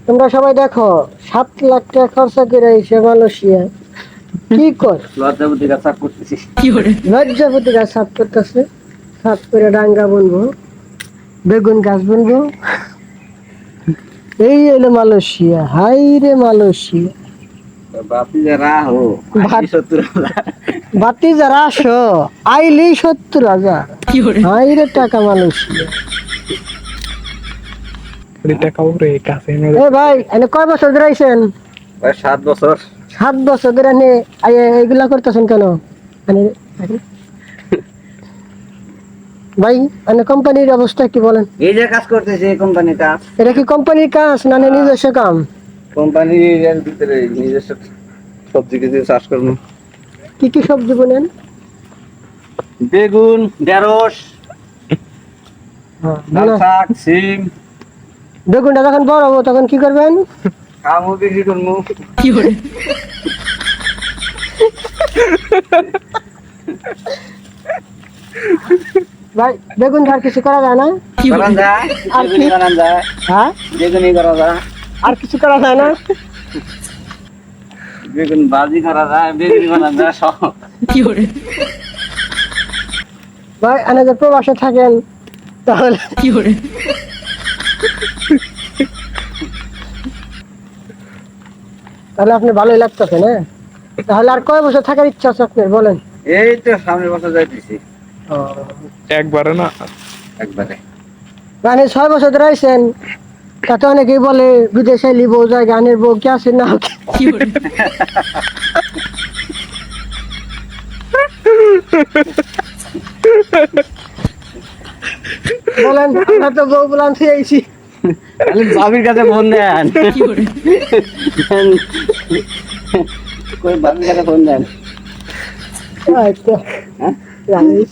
তোমরা সবাই দেখো 7 লাখ টাকা খরচা করে এসে মালয়েশিয়া কি কর লজ্জাবতী গাছ সাফ করতেছি। লজ্জাপতি গাছ সাফ করতেছে, সাফ করে ডাঙ্গা বুনবো, বেগুন গাছ বুনবো। এই এলো মালয়েশিয়া, হাই রে মালয়েশিয়া। বাপি যা রাহো ভাত- 70,000 বাতি যারা আসো আইলেই 70,000, হাই রে টাকা মালয়েশিয়া। এ ভাই এনে কয় বছর ধরে আইছেন? ভাই 7 বছর। 7 বছর ধরে এনে এইগুলা করতেছেন কেন? এনে- ভাই এনে কোম্পানির অবস্থা কি বলেন? এই যে কাজ করতেছি এই কোম্পানির কাজ। এটা কি কোম্পানির কাজ না নিজস্ব কাম? কোম্পানির ভিতরে নিজস্ব সবজি কিছু চাষ করবো। কি কি সবজি বলেন? বেগুন, ঢেঁড়স, লাল শাক, সিম। বেগুনটা যখন বড় হবো তখন কি করবেন? খামু বিক্রি করবো। ভাই বেগুন আর কিছু করা যায় না? করা যায়, আর কি? বেগুনি বানান যায়, হ্যাঁ, বেগুনি করা যায়, আর কিছু করা যায় না? বেগুন ভাজি করা যায়, বেগুনি বানান যায় সব। ভাই এনে যে প্রবাসে থাকেন তাহলে তাহলে আপনি ভালোই লাগতেছে না? তাহলে আর কয় বছর থাকার ইচ্ছা আছে আপনার বলেন? এই তো সামনের বছর যাইতেছি একবারে না, একবারে। মানে 6 বছর ধরে আইছেন, তাতে অনেকেই বলে বিদেশে এলি বউ যায়, গানের বউ কি আছে না? বলেন, আমরা তো বউ বলান আইছি। তাহলে বাবির কাছে ফোন দেন, কই বাবির কাছে ফোন দেন। আচ্ছা, হ্যাঁ জানিস